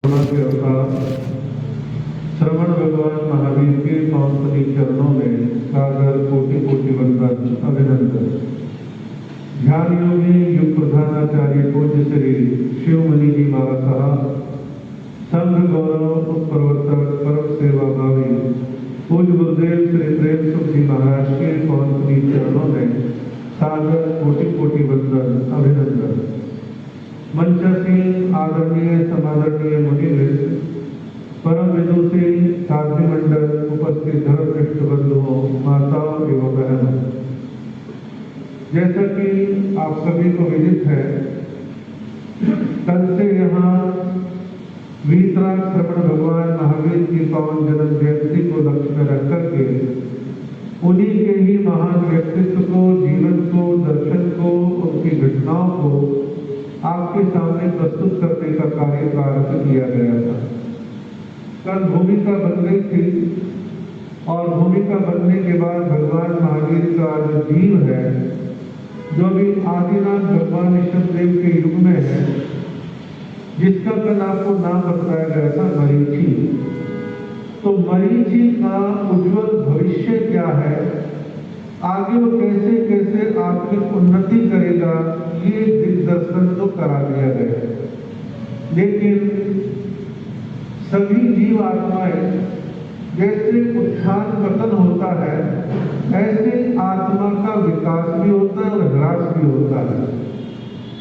के अवतार श्रवण भगवान महावीर के पावन चरणों में सागर कोटि कोटि वंदन अभिनंदन। ध्यान योगी युग प्रधानाचार्य पूज्य श्री शिवमणि जी महाराज साहब, संघ गौरव प्रवर्तक परम सेवा भावी पूज्य गुरुदेव श्री प्रेम सुख जी महाराज के पावन चरणों में सागर कोटि कोटि वंदन अभिनंदन। मंचासीन आदरणीय समादरणीय मुनिवृंद, परम विदुषी साध्वी मंडल, उपस्थित धर्मनिष्ठ बंधुओं, माताओं एवं बहनों, जैसा कि आप सभी को विदित है, कल से यहाँ वीतराग श्रवण भगवान महावीर की पावन जन्म जयंती को लक्ष्य में रख करके उन्हीं के ही महान व्यक्तित्व को, जीवन को, दर्शन को, उनकी घटनाओं को आपके सामने प्रस्तुत करने का कार्य प्रारंभ किया गया था। कल भूमिका बन गई थी और भूमिका बनने के बाद भगवान महावीर का जो जीव है, जो भी आदिनाथ भगवान ईश्वरदेव के युग में है, जिसका कल आपको नाम बताया गया था मरीचि। तो मरीचि का उज्जवल भविष्य क्या है, आगे वो कैसे कैसे आपकी उन्नति करेगा, ये दिग्दर्शन तो करा दिया गया। लेकिन सभी जीव आत्माएं जैसे उत्थान पतन होता है, ऐसे आत्मा का विकास भी होता है और ह्रास भी होता है।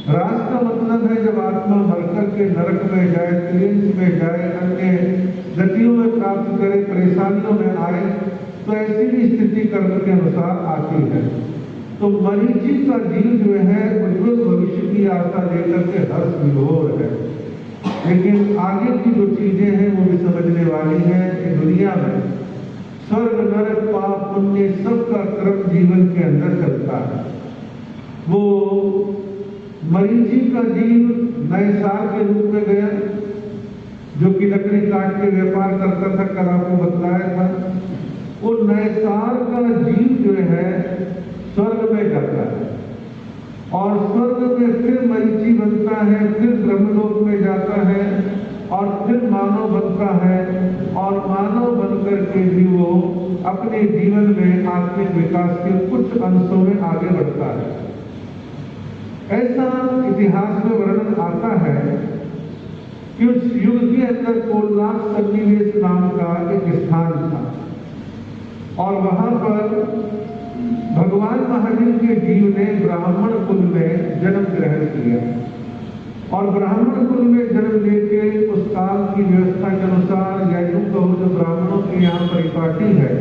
ह्रास का मतलब है जब आत्मा मरकर के नरक में जाए, क्लेश में जाए, अन्य गतियों में प्राप्त करे, परेशानियों में आए, तो ऐसी भी स्थिति कर्म के अनुसार आती है। तो मरीचि का जीव जो है उज्जवल भविष्य की आशा लेकर के हर्ष विभोर है। लेकिन आगे की जो चीजें हैं वो भी समझने वाली है कि दुनिया में स्वर्ग नरक पाप पुण्य सबका क्रम जीवन के अंदर चलता है। वो मरीचि का जीव नैसार के रूप में गया, जो कि लकड़ी काट के व्यापार करता था, कल आपको बतलाया था। वो नैसार का जीव जो है स्वर्ग में जाता है और स्वर्ग में फिर मरीचि बनता है, फिर ब्रह्मलोक में जाता है और फिर मानव बनता है और मानव बनकर के भी वो अपने जीवन में आत्मिक विकास के कुछ अंशों में आगे बढ़ता है। ऐसा इतिहास में वर्णन आता है कि उस युग के अंदर कोल्लाक सन्निवेश नाम का एक स्थान था और वहां पर भगवान महावीर के जीव ने ब्राह्मण कुल में जन्म ग्रहण किया और ब्राह्मण कुल में जन्म लेके उस काल की व्यवस्था के अनुसार, या यूं कहो जो ब्राह्मणों की यहाँ परिपाटी है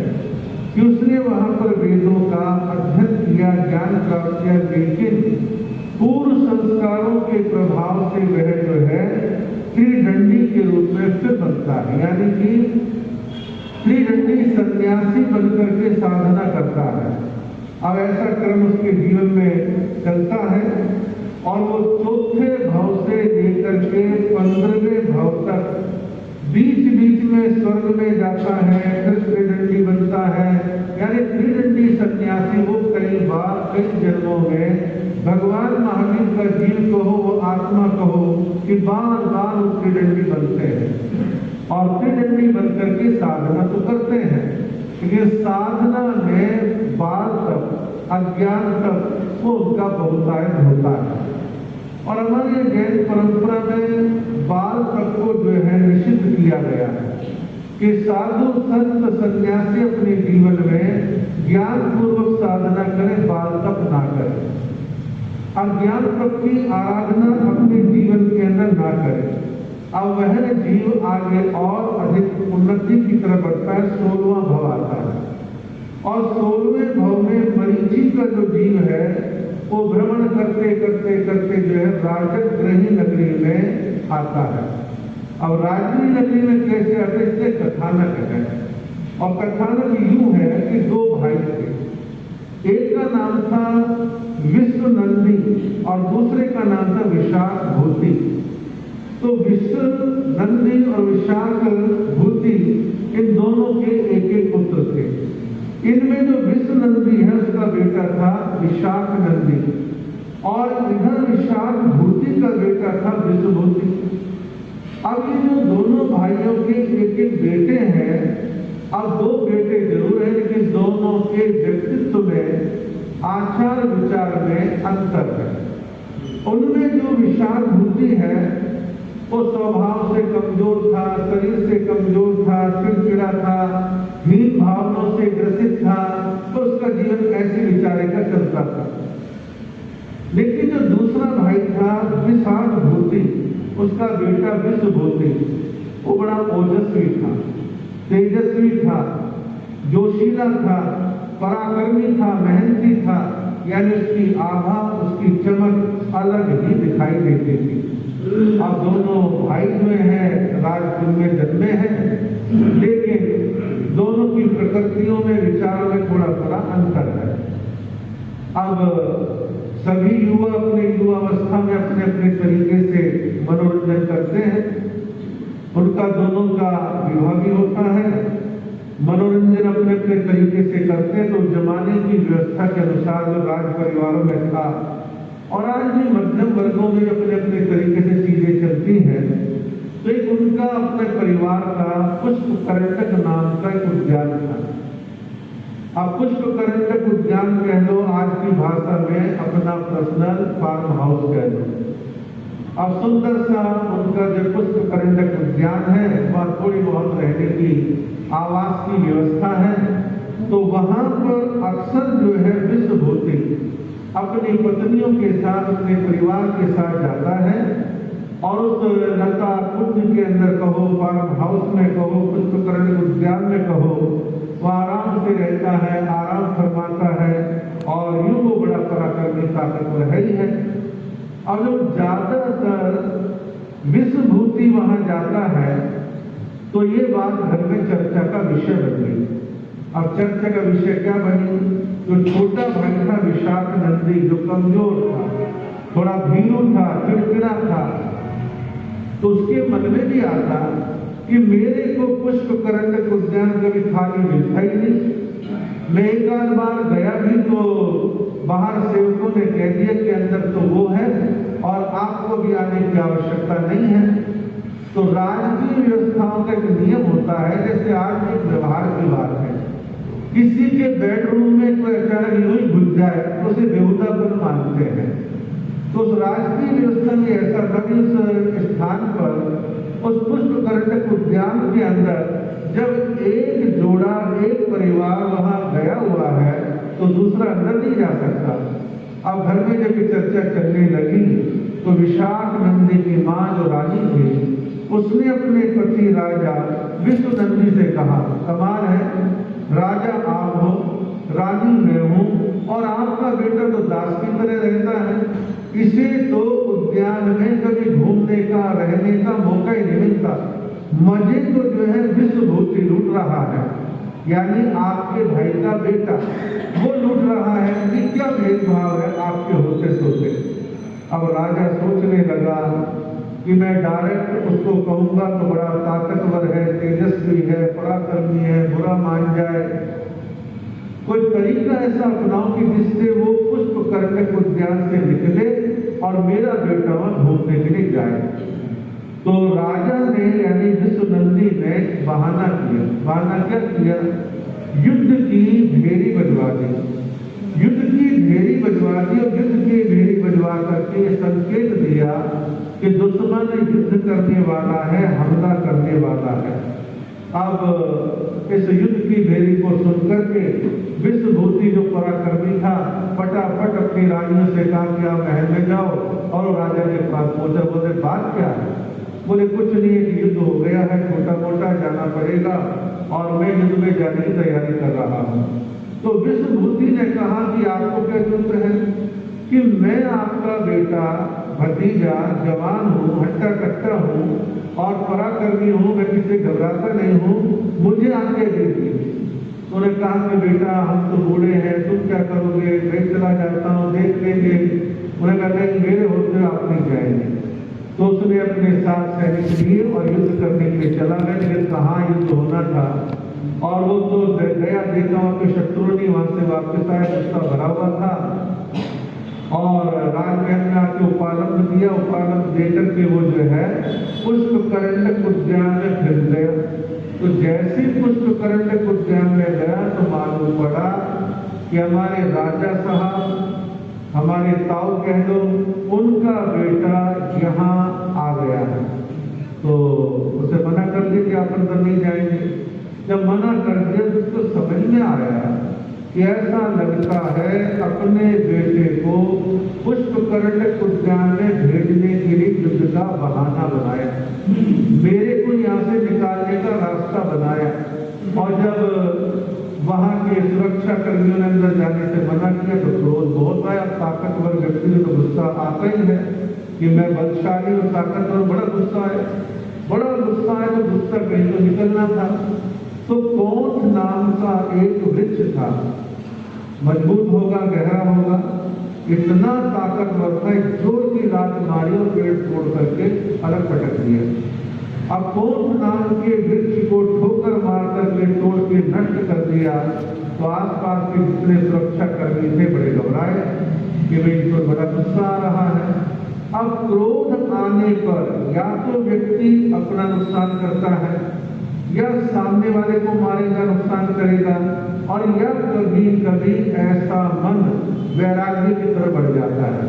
कि उसने वहां पर वेदों का अध्ययन किया, ज्ञान प्राप्त किया, लेकिन पूर्व संस्कारों के प्रभाव से वह जो है त्रिदंडी के रूप में फिर बनता है, यानी कि त्रिदंडी सन्यासी बनकर के साधना करता है। अब ऐसा क्रम उसके जीवन में चलता है और वो चौथे भाव से लेकर के 15वें भाव तक बीच बीच में स्वर्ग में जाता है, फिर त्रिदंडी बनता है, यानी त्रिदंडी सन्यासी वो कई बार कई जन्मों में भगवान महावीर का जीव कहो, वो आत्मा कहो, कि बार बार त्रिदंडी बनते हैं और त्रिदंडी बनकर के साधना तो करते हैं। ये साधना में बाल तक, अज्ञान तक वो उनका बहुतायत होता है और हमारे जैन परंपरा में बाल तक को जो है निषिद्ध किया गया है कि साधु संत सन्यासी अपने जीवन में ज्ञान पूर्वक साधना करें, बाल तप ना करें, अज्ञान तप की आराधना अपने जीवन के अंदर ना करें। अब वह जीव आगे और अधिक उन्नति की तरफ बढ़ता है, 16वां भाव आता है और 16वें भाव में मरीचि का जो जीव है वो भ्रमण करते करते करते जो है राजग्रही नगरी में आता है। अब राजग्रही नगरी में कैसे आते, इससे कथानक है और कथानक यूं है कि दो भाई थे, एक का नाम था विश्व नंदी और दूसरे का नाम था विशाख भूति। तो विश्व नंदी और विशाख भूति इन दोनों के एक एक पुत्र थे। इनमें जो विश्व नंदी है उसका बेटा था विशाख नंदी और इधर विशाख भूति का बेटा था विश्व भूति। अब ये जो भाइयों के एक एक बेटे हैं। अब दो बेटे जरूर हैं, लेकिन दोनों के व्यक्तित्व में, आचार विचार में अंतर है। उनमें जो विशाल बुद्धि है वो स्वभाव से कमजोर था, शरीर से कमजोर था, चिड़चिड़ा था, हीन भावनाओं से ग्रसित था, तो उसका जीवन ऐसे विचारे का चलता था। लेकिन जो दूसरा भाई था विशाल बुद्धि, उसका बेटा विश्वभूति, वो बड़ा ओजस्वी था, तेजस्वी था, जोशीला था, पराक्रमी था, मेहनती था, यानी उसकी आभा, उसकी चमक अलग ही दिखाई देती थी। अब दोनों भाई में हैं, राजकुल में जन्मे हैं, लेकिन दोनों की प्रकृतियों में, विचारों में थोड़ा थोड़ा अंतर है। अब सभी युवा अपने युवावस्था में अपने अपने तरीके से मनोरंजन करते हैं। उनका दोनों का विवाह भी होता है, मनोरंजन अपने अपने तरीके से करते हैं। तो जमाने की व्यवस्था के अनुसार जो राज परिवारों में था, और आज भी मध्यम वर्गों में अपने अपने तरीके से चीजें चलती हैं, तो एक उनका अपने परिवार का पुष्पकरंटक नाम का एक उद्यान था। अब पुष्पकरंटक उद्यान कह लो, आज की भाषा में अपना पर्सनल फार्म हाउस कह लो। अब सुंदर सा उनका जो पुष्पकरंटक उद्यान है, वहाँ थोड़ी बहुत रहने की आवास की व्यवस्था है। तो वहां पर अक्सर जो है विश्वभूति अपनी पत्नियों के साथ, अपने परिवार के साथ जाता है, और उस लता कुंज के अंदर कहो, फार्म हाउस में कहो, पुष्पकरंटक उद्यान में कहो, वो आराम से रहता है, आराम फरमाता है, और यूं वो बड़ा पराक्रमी ताकतवर है ही है। और जो ज्यादातर विश्वभूति वहां जाता है, तो ये बात घर में चर्चा का विषय बन गई। अब चर्चा का विषय क्या बनी? जो छोटा भाई था विशाख नंदी, जो कमजोर था, थोड़ा भीरू था, चिड़चिड़ा था, तो उसके मन में भी आता कि मेरे को पुष्पकरंटक उद्यान कभी खाली मिलता ही नहीं। मैं एक आध बार गया भी तो बाहर सेवकों ने कह दिया कि अंदर तो वो है और आपको भी आने की आवश्यकता नहीं है। तो राजकीय व्यवस्थाओं का एक नियम होता है, जैसे आज एक व्यवहार की बात है, किसी के बेडरूम में कोई अचानक यूं ही घुस जाए तो उसे बेहुदापन मानते हैं। तो उस राजकीय व्यवस्था में ऐसा था कि उस स्थान पर, उस पुष्पकरंटक उद्यान के अंदर जब एक जोड़ा, एक परिवार वहां गया हुआ है, तो दूसरा अंदर नहीं जा सकता। अब घर में जब चर्चा चलने लगी, तो विशाख नंदी की मां जो रानी थी, उसने अपने पति राजा विश्वनंदी से कहा, कमाल है, राजा आप हो, रानी मैं हूं, और आपका बेटा तो दास की तरह रहता है, इसे तो उद्यान में कभी घूमने का, रहने का मौका ही नहीं मिलता। मजे तो जो है विश्वभूति लूट रहा है, यानी आपके भाई का बेटा वो लूट रहा है कि क्या भेदभाव है आपके होते सोते। अब राजा सोचने लगा कि मैं डायरेक्ट उसको कहूंगा तो बड़ा ताकतवर है, तेजस्वी है, पराक्रमी है, बुरा मान जाए। कोई तरीका ऐसा अपनाओ कि जिससे वो पुष्पकरंटक उद्यान से निकले और मेरा बेटा वहां घूमने के लिए जाए। तो राजा ने, यानी विश्वनंदी ने बहाना किया। बहाना क्या किया? युद्ध की भेरी बजवा दी। युद्ध की भेरी बजवा दी, और युद्ध की भेरी बजवा करके संकेत दिया कि दुश्मन युद्ध करने वाला है, हमला करने वाला है। अब इस युद्ध की भेरी को सुनकर के विश्वभूति जो पराक्रमी था, फटाफट अपनी रानियों से कहा कि आप महल में जाओ, और राजा के पास पहुंचा। बोले बात क्या है? बोले कुछ नहीं, एक युद्ध हो गया है, छोटा मोटा, जाना पड़ेगा, और मैं युद्ध में जाने की तैयारी कर रहा हूँ। तो विश्वभूति ने कहा कि आपको क्या जरूरत है? कि मैं आपका बेटा, भतीजा, जवान हूँ, हट्टा कट्टा हूँ और पराक्रमी हूँ, मैं किसी घबराता नहीं हूँ, मुझे आज्ञा दीजिए। उन्होंने कहा कि बेटा हम तो बूढ़े हैं, तुम क्या करोगे? मैं चला जाता हूँ, देख लेंगे। उन्होंने कहा नहीं, मेरे होते आप नहीं जाएंगे। तो उसने अपने साथ सैनिक लिए और युद्ध करने के लिए चला गया। लेकिन कहाँ युद्ध होना था, और वो तो गया, देखा वहां पे शत्रु नहीं, वहां से वापस आया, गुस्सा भरा हुआ था, और राजमहल में आके उपालंब दिया। उपालंब देकर के वो जो है पुष्पकरंटक उद्यान में फिर तो जैसे पुष्पकर्ण उद्यान में गया तो मालूम पड़ा कि हमारे राजा साहब, हमारे ताऊ कह लो, उनका बेटा यहाँ आ गया है। तो उसे मना कर दिया कि आप अंदर नहीं जाएंगे। जब मना कर दिया तो उसको समझ में आया कि ऐसा लगता है अपने बेटे को पुष्पकर्ण उद्यान में भेजने के लिए युद्ध का बहाना बनाया, मेरे को यहाँ से निकालने का रास्ता बनाया। और जब वहां के सुरक्षा कर्मियों ने अंदर जाने से मना किया तो क्रोध बहुत आया। ताकतवर व्यक्ति को तो गुस्सा आता ही है कि मैं बलशाली और ताकतवर, बड़ा गुस्सा है, बड़ा गुस्सा है। तो गुस्सा कहीं तो निकलना था। तो कौन नाम का एक वृक्ष था, मजबूत होगा, गहरा होगा, इतना ताकतवर था, एक जोर की लात मारी और पेड़ तोड़ करके अलग पटक दिया। अब कौन नाम के वृक्ष को ठोकर मार करके तोड़ के नष्ट कर दिया तो आसपास के जितने सुरक्षा कर्मी थे बड़े घबराए कि भाई तो बड़ा गुस्सा आ रहा है। अब क्रोध आने पर या तो व्यक्ति अपना नुकसान करता है या सामने वाले को मारेगा, नुकसान करेगा, और या कभी कभी ऐसा मन वैराग्य की तरफ बढ़ जाता है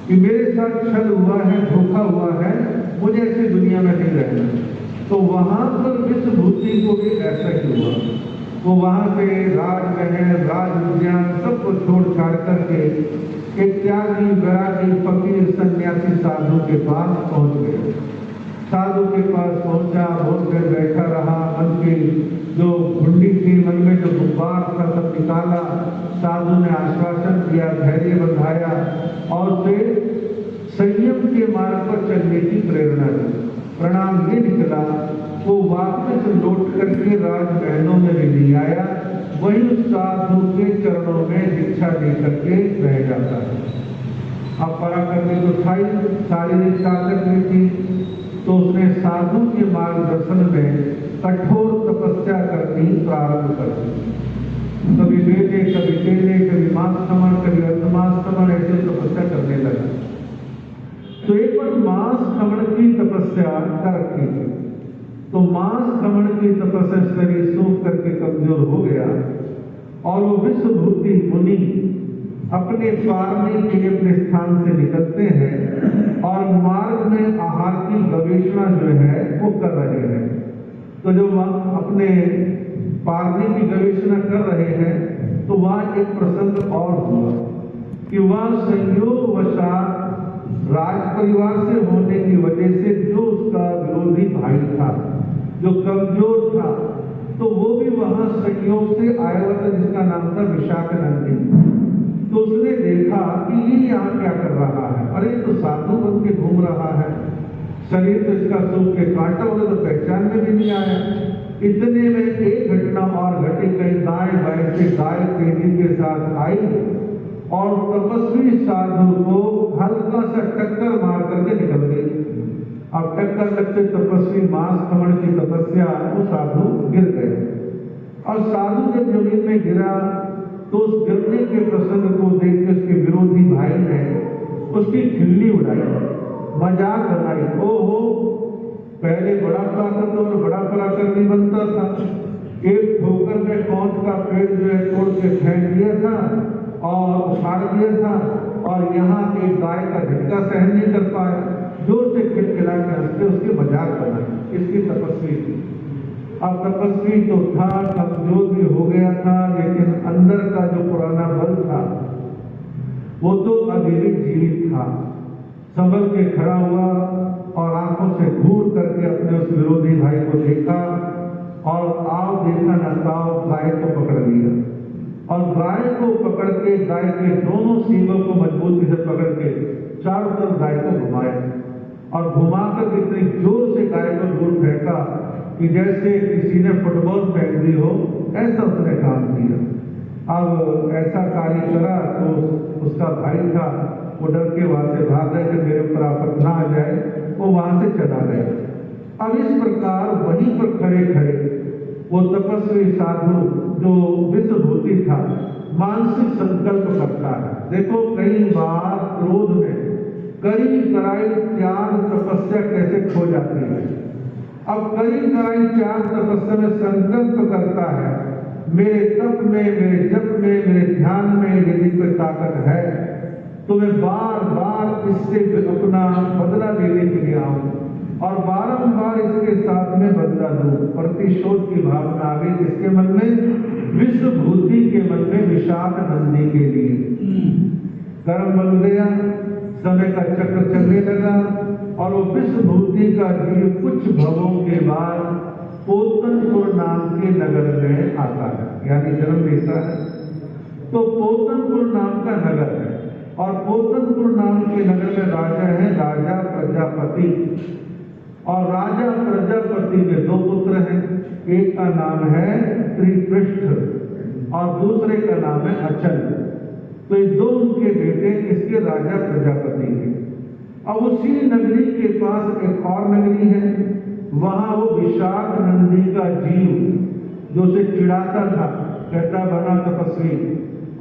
कि मेरे साथ छल हुआ है, धोखा हुआ है, मुझे ऐसी दुनिया में नहीं रहना। तो वहां पर विश्वभूति को भी ऐसा ही हुआ। वो वहां से राजमहल, राज उद्यान सबको छोड़ छाड़ करके एक त्यागी, वैरागी, फकीर, सन्यासी साधु के पास पहुंच गए। साधु के पास पहुंचा, बहुत देर बैठा रहा, मन की जो घुंडी थी, मन में जो गुब्बार था सब निकाला। साधु ने आश्वासन दिया, धैर्य बंधाया और फिर संयम के मार्ग पर चलने की प्रेरणा दी। प्रणाम ये निकला, वो वापस लौट करके राजमहलों में भी नहीं आया, वही उस साधु के चरणों में दीक्षा दे करके रह जाता है। अब पराक्रमी तो था ही, शारीरिक ताकत भी थी, तो उसने साधु के मार्गदर्शन में कठोर तपस्या करनी प्रारंभ कर दी। कभी बेटे, कभी केले, कभी मांस खमन, कभी अर्धमांस खमन, ऐसे तपस्या करने लगा। तो एक बार मांस खमन की तपस्या कर रखी थी, तो मांस खमन की तपस्या शरीर सूख करके कमजोर हो गया और वो विश्वभूति मुनि अपने पारने के लिए अपने स्थान से निकलते हैं और मार्ग में आहार की गवेषणा जो है वो कर रहे हैं। तो जब वह अपने पारने की गवेषणा कर रहे हैं तो वहां एक प्रसंग और हुआ कि वह संयोगवशात राज परिवार से होने की वजह से जो उसका विरोधी भाई था, जो कमजोर था, तो वो भी वहां संयोग से आया हुआ था, जिसका नाम था विशाखनंदी। तो उसने देखा कि ये यहाँ क्या कर रहा है, अरे तो साधु बन के घूम रहा है, शरीर तो इसका सूख के कांटा होगा, तो पहचान में भी नहीं आया। इतने में एक घटना और घटी, कहीं दाएं बाएं से गाय तेजी के साथ आई और तपस्वी साधु को हल्का सा टक्कर मार करके निकल गई। अब टक्कर लगते तपस्वी मांस खमन की तपस्या, वो साधु गिर गए और साधु जब जमीन में गिरा तो उस गिरने के प्रसंग को देख के उसके विरोधी भाई ने उसकी खिल्ली उड़ाई, मजाक बनाई। ओहो, पहले बड़ा ताकतवर, बड़ा पराक्रमी बनता था, एक ठोकर में कौन का पेड़ जो है तोड़ के फेंक दिया था और उछाड़ दिया था, और यहाँ एक गाय का झटका सहन नहीं कर पाया, जोर से खिलखिला के हंसते उसके मजाक बनाए। इसकी तपस्वी थी। अब तपस्वी तो था, कमजोर भी हो गया था, लेकिन अंदर का जो पुराना बल था वो तो अभी भी जीवित था। संभल के खड़ा हुआ और आंखों से घूर करके अपने उस विरोधी भाई को देखा और आओ देखा न ताओ, गाय को पकड़ लिया और गाय को पकड़ के गाय के दोनों सींगों को मजबूती से पकड़ के चारों तरफ गाय को घुमाया और घुमाकर इतनी जोर से गाय को दूर फेंका कि जैसे किसी ने फुटबॉल फेंक दी हो, ऐसा उसने काम किया। अब ऐसा कार्य करा तो उसका भाई था, वो डर के वहां से भाग गए कि मेरे ऊपर आफत ना आ जाए, वो वहां से चला गया। अब इस प्रकार वहीं पर खड़े खड़े वो तपस्वी साधु जो विश्वभूति था मानसिक संकल्प करता है। देखो कई बार क्रोध में करी कराई त्याग तपस्या कैसे खो जाती है। अब कई कराई चार तपस्या में संकल्प करता है, मेरे तप में, मेरे जप में, मेरे ध्यान में यदि कोई ताकत है तो मैं बार बार इससे अपना बदला लेने के लिए आऊं और बारंबार इसके साथ में बदला दूं। प्रतिशोध की भावना आ गई किसके मन में? विश्वभूति के मन में, विषाद नंदी के लिए। कर्म बन गया, समय का चक्र चलने लगा और वो विश्वभूति का जीव कुछ भवों के बाद पोतनपुर नाम के नगर में आता है, यानी जन्म लेता है। तो पोतनपुर नाम का नगर है और पोतनपुर नाम के नगर में राजा है, राजा प्रजापति। और राजा प्रजापति के दो पुत्र हैं, एक का नाम है त्रिपृष्ठ और दूसरे का नाम है अचल। तो ये दो उनके बेटे इसके राजा प्रजापति के। अब उसी नगरी के पास एक और नगरी है, वहां वो विषाद नंदी का जीव जो उसे चिढ़ाता था, कहता बना तपस्वी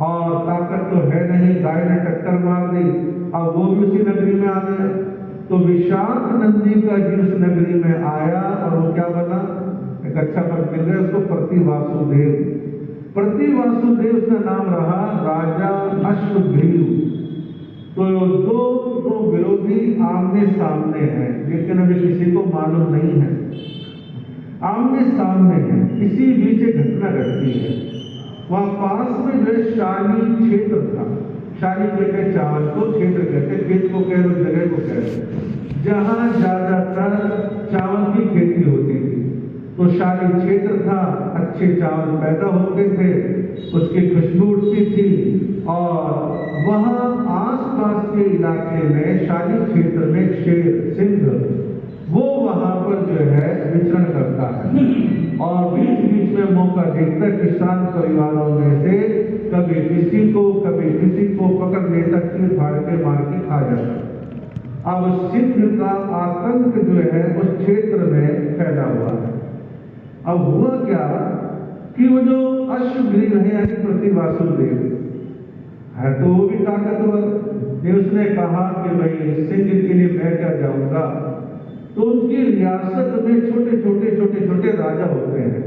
और ताकत तो है नहीं, गाय ने टक्कर मार दी, अब वो भी उसी नगरी में आ गया। तो विषाद नंदी का जीव उस नगरी में आया और वो क्या बना? एक अच्छा पद मिल गया उसको, प्रतिवासुदेव। प्रतिवासुदेव का नाम रहा राजा अश्वग्रीव। तो दो विरोधी आमने सामने हैं, लेकिन अभी किसी को मालूम नहीं है, आमने सामने है। इसी बीच एक घटना घटती है। वहां पास में जो शाली क्षेत्र था, शाली कहते चावल को, क्षेत्र कहते खेत को, कह लो जगह को कह लो, जहां ज्यादातर चावल की खेती होती थी। तो शाली क्षेत्र था, अच्छे चावल पैदा होते थे, उसकी खुशबू उठती थी और वहां आसपास के इलाके में शाली क्षेत्र में शेर सिंह वो वहां पर जो है विचरण करता है और बीच बीच में मौका देखता किसान परिवारों में से कभी किसी को पकड़ लेता, चीर फाड़ के मार के खा जाता। अब सिंह का आतंक जो है उस क्षेत्र में फैला हुआ है। अब हुआ क्या कि वो जो अश्वग्रीव है यानी प्रतिवासुदेव है, तो वो भी ताकतवर, उसने कहा कि भाई सिंह के लिए मैं क्या जाऊंगा। तो उनकी रियासत में छोटे राजा होते हैं।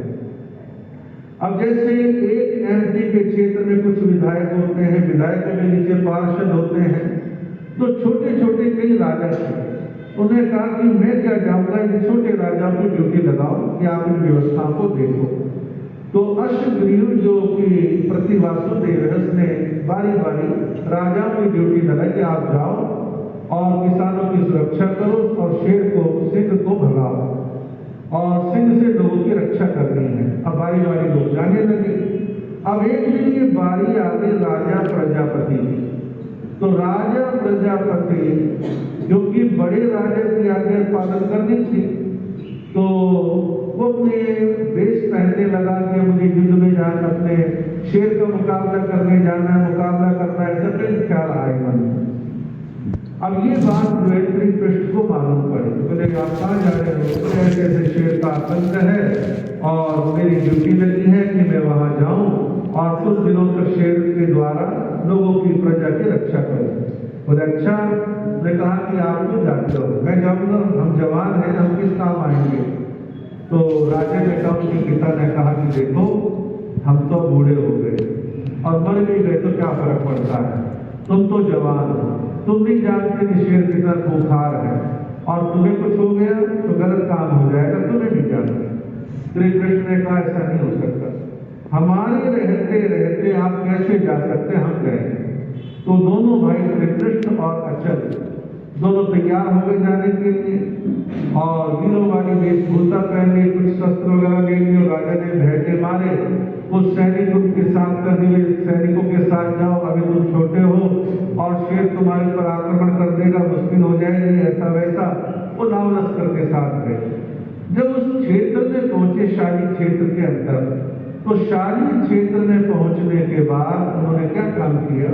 अब जैसे एक एमपी के क्षेत्र में कुछ विधायक होते हैं, विधायकों के नीचे पार्षद होते हैं, तो छोटे कई राजा थे। उन्होंने कहा कि मैं क्या जाऊंगा, इन छोटे राजाओं की ड्यूटी लगाओ कि आप इन व्यवस्थाओं को देखो। तो अश्वग्रीव जो कि प्रतिवासुदेव है, उसने बारी बारी राजाओं की ड्यूटी लगाई कि आप जाओ और किसानों की सुरक्षा करो और सिंह को भगाओ और सिंह से लोगों की रक्षा करनी है। अब बारी बारी लोग जाने लगे। अब एक दिन ये बारी आ गई राजा प्रजापति की। तो राजा प्रजापति जो कि बड़े राजा की आज्ञा पालन करनी थी, तो वो अपने वेश पहनने लगा कि मुझे युद्ध में जाना, अपने शेर का मुकाबला करने जाना है, मुकाबला करना है, सब कई ख्याल आए मन में। अब ये बात जो है त्रिपृष्ठ को मालूम पड़ी, बोले आप कहाँ जा रहे हो? तो ऐसे ऐसे शेर का आतंक है और मेरी ड्यूटी लगी है कि मैं वहां जाऊं और कुछ दिनों तक शेर के द्वारा लोगों की प्रजा की रक्षा करूं। बोले अच्छा। मैं कहा कि आप तो जाते हो, मैं जाऊंगा, हम जवान हैं, हम किस काम आएंगे? तो राजा ने कहा, उनके पिता ने कहा कि देखो हम तो बूढ़े हो गए और मर भी गए तो क्या फर्क पड़ता है, तुम तो जवान हो, तुम नहीं जानते कि शेर कितना खूंखार है और तुम्हें कुछ हो गया तो गलत काम हो जाएगा, तुम्हें नहीं जानते। श्रीकृष्ण ने कहा ऐसा नहीं हो सकता, हमारे रहते रहते आप कैसे जा सकते, हम गए। तो दोनों भाई श्रीकृष्ण और अचल दोनों तैयार हो गए जाने के लिए और वीरों वाली वेशभूषा पहन ली, कुछ शस्त्र वगैरह ले लिए और राजा ने भैटे मारे। उस सैनिकों के साथ करने सैनिकों के साथ जाओ, अभी तुम छोटे हो और शेर तुम्हारे पर आक्रमण कर देगा, मुश्किल हो जाएगी, ऐसा वैसा। वो लाव लश्कर के साथ गए। जब उस क्षेत्र में पहुंचे शाली क्षेत्र के अंदर, तो शाली क्षेत्र में पहुंचने के बाद उन्होंने क्या काम किया,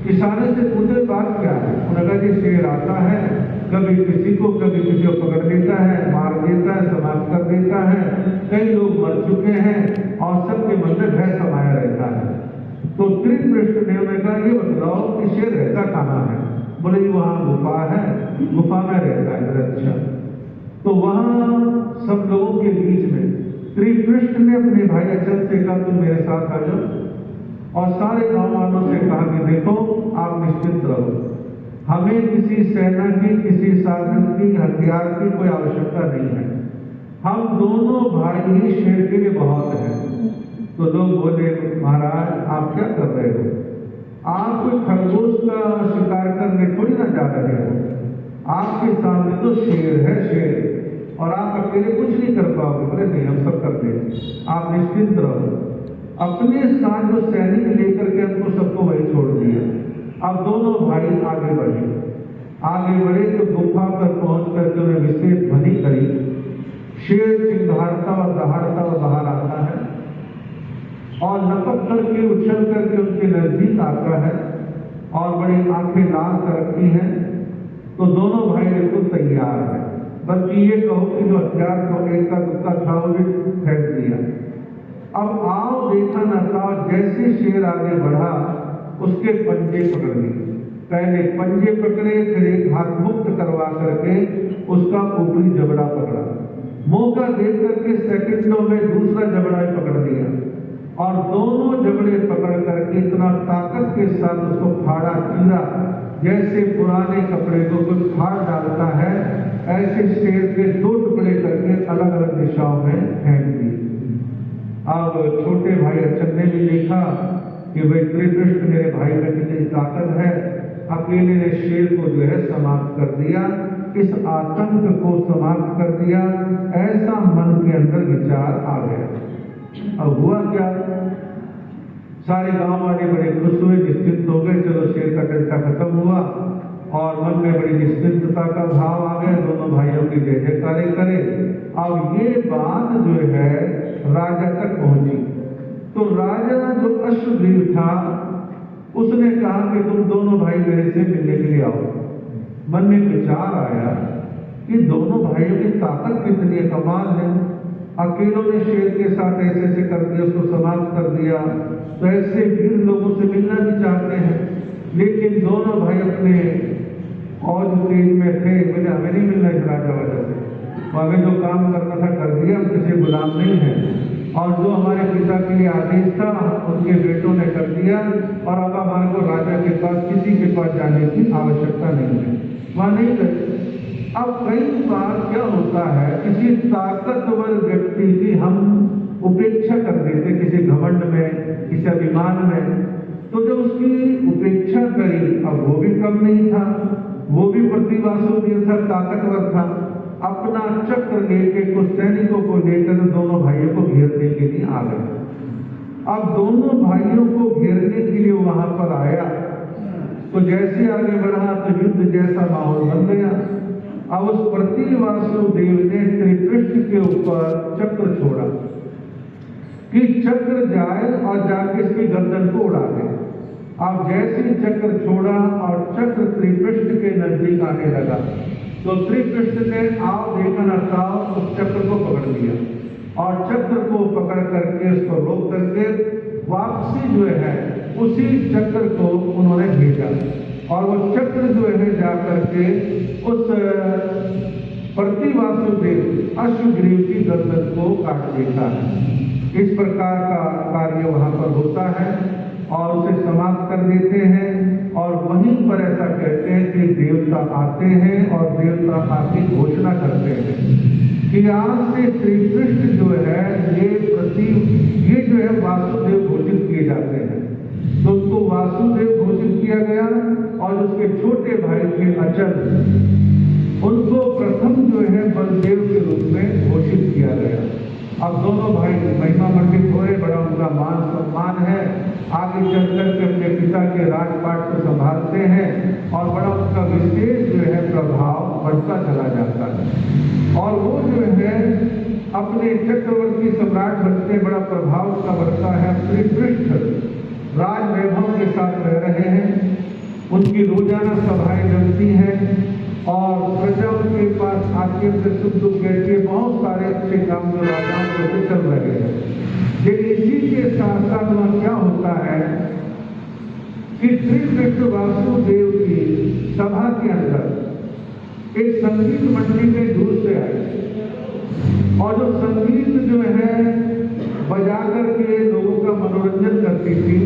किसानों से पूछे बात क्या है। उन्होंने कहा कि शेर आता है, कभी किसी को पकड़ लेता है, मार देता है, समाप्त कर देता है, कई लोग मर चुके हैं और सबके मन में भय समाया रहता है। तो त्रिपृष्ठ ने उन्हें कहा ये बताओ कि शेर रहता कहाँ है? बोले वहां गुफा है, गुफा में रहता है। अच्छा। तो वहां सब लोगों के बीच में श्री कृष्ण ने अपने भाई अचल से कहा तुम मेरे साथ आ जाओ और सारे गांव वालों से कहा कि देखो आप निश्चिंत रहो, हमें किसी सेना की, किसी साधन की, हथियार की कोई आवश्यकता नहीं है, हम दोनों भाई ही शेर के लिए बहुत हैं। तो लोग बोले महाराज आप क्या कर रहे हो, आप कोई खरगोश का शिकार करने थोड़ी ना जा रहे हो, आपके सामने तो शेर है, शेर, और आप अकेले कुछ नहीं कर पाओगे। बोले नहीं हम सब करते हैं, आप निश्चिंत रहो। अपने साथ जो सैनिक लेकर के हमको सबको वही छोड़ दिया। अब दोनों भाई आगे बढ़े तो गुफा पर पहुंच करके उन्हें विशेष ध्वनि करी। शेर चिंगारता और दहाड़ता और बाहर आता है और लपक करके उछल करके उनके नजदीक आता है और बड़ी आंखें लाल कर रखी हैं। तो दोनों भाई बिल्कुल तैयार हैं, बल्कि ये कहो कि जो हथियार को एक का दुक्का था वो भी फेंक दिया। अब आओ देखा न था, जैसे शेर आगे बढ़ा उसके पंजे पकड़ लिए, पहले पंजे पकड़े, फिर एक हाथ मुक्त करवा करके उसका ऊपरी जबड़ा पकड़ा, मौका देख करके सेकंडों में दूसरा जबड़ा पकड़ लिया और दोनों जबड़े पकड़ करके इतना ताकत के साथ उसको फाड़ा चीरा, जैसे पुराने कपड़े को कोई फाड़ डालता है ऐसे शेर के दो टुकड़े करके अलग अलग दिशाओं में फेंक दिए। अब छोटे भाई अचल ने भी देखा कि भाई श्री कृष्ण मेरे भाई में कितनी ताकत है, अकेले ने शेर को जो है समाप्त कर दिया, इस आतंक को समाप्त कर दिया, ऐसा मन के अंदर विचार आ गया। अब हुआ क्या, सारे गांव वाले बड़े खुश हुए, निश्चिंत हो गए, चलो शेर का डंडा खत्म हुआ और मन में बड़ी निश्चिंतता का भाव आ गया, दोनों भाइयों की जय जयकारे करे। अब ये बात जो है राजा तक पहुंची, तो राजा जो अश्वग्रीव था उसने कहा कि तुम दोनों भाई मेरे से मिलने के लिए आओ। मन में विचार आया कि दोनों भाइयों की ताकत कितनी कमाल है, अकेलों ने शेर के साथ ऐसे ऐसे कर दिया, उसको समाप्त कर दिया, तो ऐसे वीर लोगों से मिलना भी चाहते हैं, लेकिन दोनों भाई अपने और तेज में थे, बोले हमें नहीं मिलना इस राजा वजह से, हमें जो काम करना था कर दिया, हम किसी गुलाम नहीं है, और जो हमारे पिता के लिए आदेश था उनके बेटों ने कर दिया, और अब हमारे को राजा के पास किसी के पास जाने की आवश्यकता नहीं है, वहां नहीं गए। अब कई बार क्या होता है, किसी ताकतवर व्यक्ति की हम उपेक्षा कर देते, किसी घमंड में, किसी अभिमान में, तो जब उसकी उपेक्षा करी, अब वो भी कम नहीं था, वो भी प्रतिवासुदेव था, ताकतवर था, अपना चक्र लेके कुछ सैनिकों को लेकर दोनों भाइयों को घेरने के लिए आ गए। अब दोनों भाइयों को घेरने के लिए वहां पर आया, तो जैसे आगे बढ़ा तो युद्ध जैसा माहौल बन गया। अब उस प्रतिवासुदेव ने श्री कृष्ण के ऊपर चक्र छोड़ा कि चक्र जाए और जाके इसकी गर्दन को उड़ा दे। अब जैसे चक्र छोड़ा और चक्र श्री कृष्ण के नजदीक आने लगा, तो श्री कृष्ण ने आओ देखा न ताओ उस चक्र को पकड़ लिया और चक्र को पकड़ करके उसको रोक करके वापसी जो है उसी चक्र को उन्होंने भेजा, और वो चक्र जो है जाकर के उस प्रतिवासुदेव अश्वग्रीव की गर्दन को काट देता है। इस प्रकार का कार्य वहां पर होता है और उसे समाप्त कर देते हैं, और वहीं पर ऐसा कहते हैं कि देवता आते हैं और देवता आके घोषणा करते हैं कि आज से श्री कृष्ण जो है ये जो है वासुदेव घोषित किए जाते हैं। तो उनको वासुदेव घोषित किया गया, और उसके छोटे भाई थे अचल, उनको प्रथम जो है बलदेव के रूप में घोषित किया गया। अब दोनों भाई महिमा मंडित हो रहे, बड़ा उनका मान सम्मान है, आगे चलकर के अपने पिता के राजपाट को संभालते हैं और बड़ा उनका विशेष जो है प्रभाव बढ़ता चला जाता है, और वो जो है अपने चक्रवर्ती सम्राट बनते, बड़ा प्रभाव उसका बढ़ता है। श्री कृष्ण राज वैभव के साथ रह रहे हैं, उनकी रोजाना सभाएं जमती हैं और प्रजाओं के पास आके सुख दुख करके बहुत सारे अच्छे काम जो राजाओं को चल रहे हैं। लेकिन इसी के साथ साथ वह क्या होता है कि श्री कृष्ण वासुदेव की सभा के अंदर एक संगीत मंडली में दूर से आए और जो संगीत जो है बजा करके लोगों का मनोरंजन करती थी।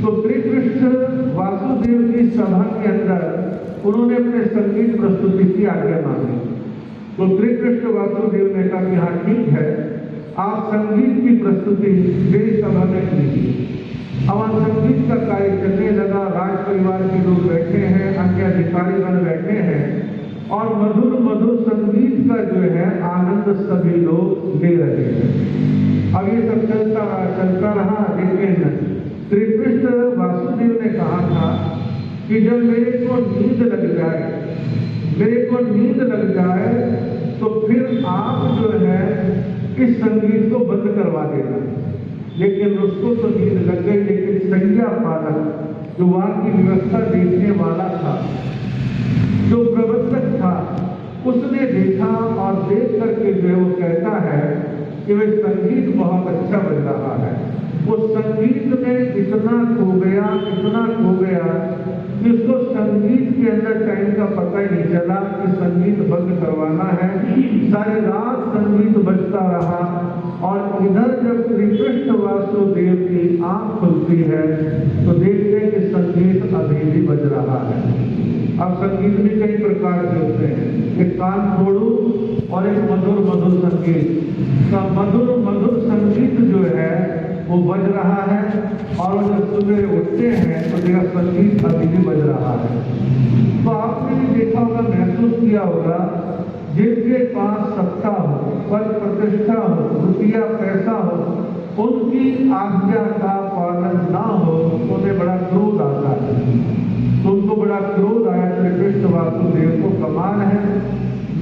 तो श्री कृष्ण वासुदेव की सभा के अंदर उन्होंने अपने संगीत प्रस्तुति की आज्ञा मांगी। तो श्री कृष्ण वासुदेव ने कहा कि हाँ ठीक है, आप संगीत की प्रस्तुति मेरी सभा में कीजिए। अब संगीत का कार्य चलने लगा, राज परिवार के लोग बैठे हैं, अन्य अधिकारीगण बैठे हैं और मधुर मधुर संगीत का जो है आनंद सभी लोग ले रहे हैं। अब ये सब चलता रहा, लेकिन श्री कृष्ण वासुदेव ने कहा था कि जब मेरे को नींद लग जाए तो फिर आप जो है इस संगीत को बंद करवा देना। लेकिन उसको तो नींद लग गई, लेकिन सैया पालक जो वहां की व्यवस्था देखने वाला था, जो प्रबंधक था, उसने देखा और देख करके जो है वो कहता है कि वह संगीत बहुत अच्छा बज रहा है। वो संगीत में इतना खो गया कि उसको संगीत के अंदर टाइम का पता ही नहीं चला कि संगीत बंद करवाना है। सारी रात संगीत बजता रहा और इधर जब श्री कृष्ण वासुदेव की आंख खुलती है तो देखते हैं कि संगीत अभी भी बज रहा है। अब संगीत भी कई प्रकार के होते हैं, एक कान फोड़ू और एक मधुर मधुर संगीत। का मधुर संगीत जो है वो बज रहा है और जब सुबह उठते हैं तो देखा संगीत अभी भी बज रहा है। तो आपने भी देखा होगा, महसूस किया होगा, जिनके पास सत्ता हो, पद प्रतिष्ठा हो, रुपया पैसा हो, उनकी आज्ञा का पालन ना हो तो उन्हें बड़ा क्रोध आता है। तो उनको बड़ा क्रोध आया, श्री कृष्ण वासुदेव को कमाल है,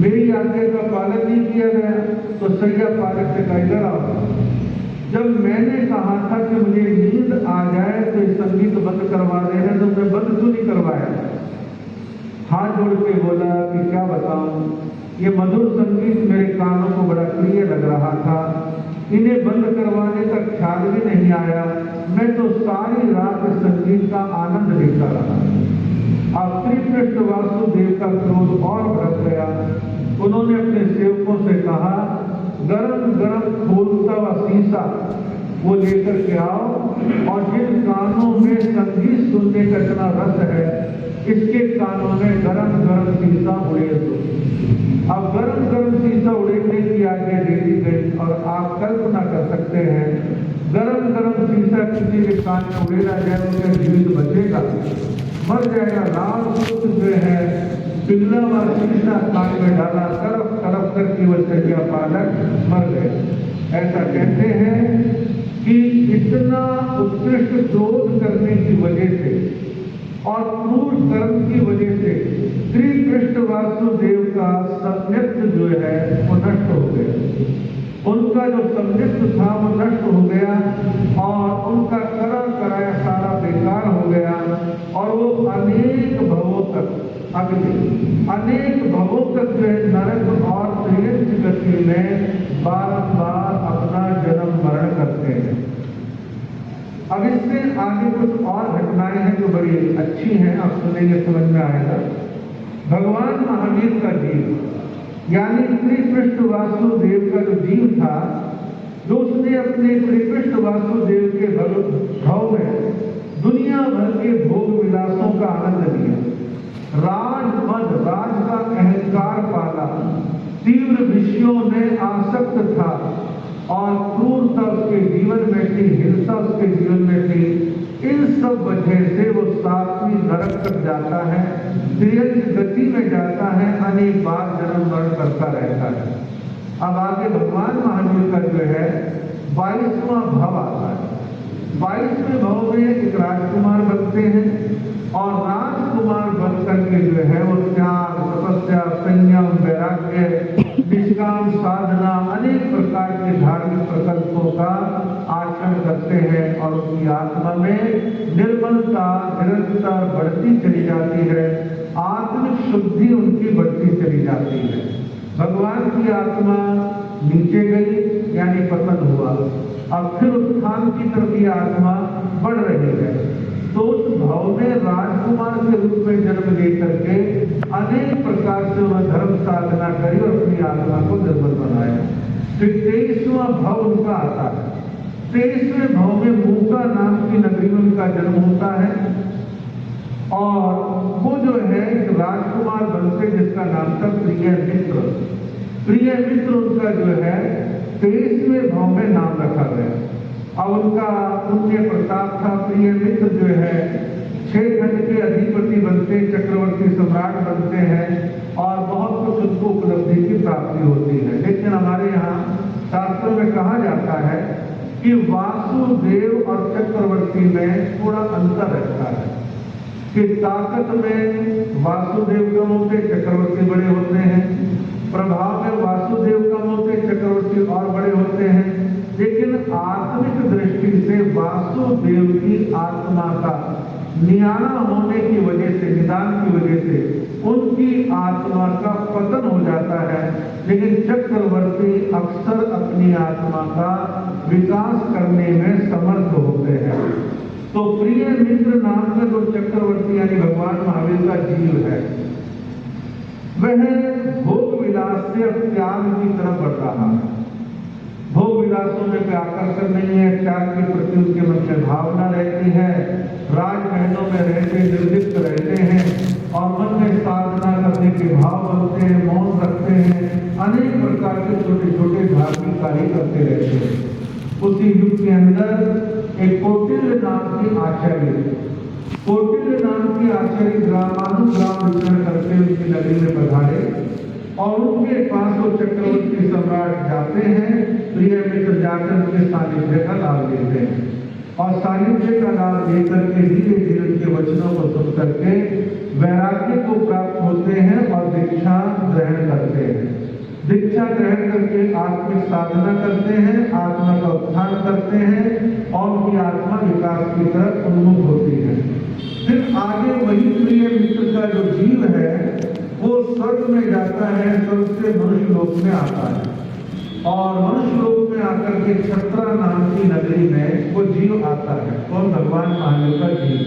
मेरी आज्ञा का पालन नहीं किया गया। तो सैया पालक से कह रहा, जब मैंने कहा था कि मुझे नींद आ जाए तो ये संगीत बंद करवा देना, तो मैं बंद क्यों नहीं करवाया? हाथ जोड़ के बोला कि क्या बताऊं, ये मधुर संगीत मेरे कानों को बड़ा प्रिय लग रहा था, इन्हें बंद करवाने का ख्याल भी नहीं आया। मैं तो सारी रात संगीत का आनंद लेता रहा। अब श्री कृष्ण वासुदेव का क्रोध और बढ़ गया। उन्होंने अपने सेवकों से कहा, गरम गरम खोलता हुआ शीशा वो लेकर के आओ और जिन कानों में संगीत सुनने का इतना रस है, इसके कानों में गरम गरम शीशा उड़े दो। अब गरम गरम शीशा उड़ेने की आज्ञा दे दी गई और आप कल्पना कर सकते हैं, गरम गरम शीशा किसी के कान में उड़ेला जाए उसका जीवित बचेगा, मर जाएगा। लाल सूत्र जो है पिघला हुआ शीशा कान में डाला, तरफ करके वह सैया पालक मर गए। ऐसा कहते हैं कि इतना उत्कृष्ट क्रोध करने की वजह से और क्रूर कर्म की वजह से श्री कृष्ण वासुदेव का सम्यक्त जो है वो नष्ट हो गया। उनका जो सम्यक्त था वो नष्ट हो गया और उनका कराया सारा बेकार हो गया और वो अनेक भवों तक जो है नरक और त्रियंच गति में बार अपना जन्म मरण करते हैं। अब इससे आगे कुछ और घटनाएं हैं जो बड़ी अच्छी हैं, आप सुनेंगे समझ में आएगा। भगवान महावीर का जीव यानी श्री कृष्ण वासुदेव का जो जीव था, जो उसने अपने श्री कृष्ण वासुदेव के भाव में दुनिया भर के भोग विलासों का आनंद लिया, राज का अहंकार पाला, तीव्र विषयों में आसक्त था और क्रूरता उसके जीवन में थी, हिंसा उसके जीवन में थी। इन सब वजह से वो सातवीं नरक तक जाता है, त्रियंच गति में जाता है, अनेक बार जन्म मरण करता रहता है। अब आगे भगवान महावीर का जो है 22वां भाव आता है। 22वें भाव में एक राजकुमार बनते हैं और राजकुमार बनकर के जो है वो त्याग, तपस्या, संयम, वैराग्य, निष्काम साधना, अनेक प्रकार के धार्मिक प्रकल्पों का आचरण करते हैं और उनकी आत्मा में निर्मलता निरंतर बढ़ती चली जाती है, आत्मिक शुद्धि उनकी बढ़ती चली जाती है। भगवान की आत्मा नीचे गई यानी पतन हुआ, अब फिर उत्थान की तरफ ये आत्मा बढ़ रही है। तो उस भाव में राजकुमार के रूप में जन्म लेकर के अनेक प्रकार से उन्होंने धर्म साधना करी और अपनी आत्मा को निर्मल बनाया। फिर 23वां भाव उनका आता है। 23वें भाव में मूका नाम की नगरी में उनका जन्म होता है और वो जो है एक राजकुमार बनते जिसका नाम था प्रिय मित्र। प्रिय मित्र उनका जो है 23वें भाव में नाम रखा गया। अब उनका पुण्य प्रताप था। प्रिय मित्र जो है 6 खंड के अधिपति बनते, चक्रवर्ती सम्राट बनते हैं और बहुत कुछ उनको उपलब्धि की प्राप्ति होती है। लेकिन हमारे यहाँ शास्त्रों में कहा जाता है कि वासुदेव और चक्रवर्ती में थोड़ा अंतर रहता है कि ताकत में वासुदेव कम होते, चक्रवर्ती बड़े होते हैं। प्रभाव में वासुदेव कम होते, चक्रवर्ती और बड़े होते हैं। लेकिन आत्मिक दृष्टि से वासुदेव की आत्मा का नियाना होने की वजह से, निदान की वजह से उनकी आत्मा का पतन हो जाता है। लेकिन चक्रवर्ती अक्सर अपनी आत्मा का विकास करने में समर्थ होते हैं। तो प्रिय मित्र नाम का जो चक्रवर्ती यानी भगवान महावीर का जीव है, वह भोग विलास से त्याग की तरफ बढ़ रहा है। भोग विलासों में कोई आकर्षण नहीं है, त्याग के प्रति उनके मन में भावना रहती है। राजमहलों में रहते निर्लिप्त रहते हैं और मन में साधना करने के भाव बनते हैं, मौन रखते हैं, अनेक प्रकार के छोटे छोटे धार्मिक कार्य करते रहते हैं। उसी युग के अंदर एक कौटिल्य नाम की आचार्य, कौटिल्य नाम की आचार्य ग्रामानुग्राम विचरण करते उनकी नगरी में पधारे और उनके पास वो चक्रवर्ती सम्राट जाते हैं। प्रिय मित्र जाकर उनके सानिध्य का लाभ लेते हैं और सानिध्य का लाभ लेकर के धीरे धीरे उनके वचनों को सुन करके वैराग्य को प्राप्त होते हैं और दीक्षा ग्रहण करते हैं। दीक्षा ग्रहण करके आत्मिक साधना करते हैं, आत्मा का उत्थान करते हैं और उनकी आत्मा विकास की तरफ उन्मुख होती है। फिर आगे वही प्रिय मित्र का जो जीव है वो स्वर्ग में जाता है, स्वर्ग से मनुष्य लोक में आता है और मनुष्य लोक में आकर के छत्रा नाम की नगरी में वो जीव आता है और भगवान महावीर का जीव,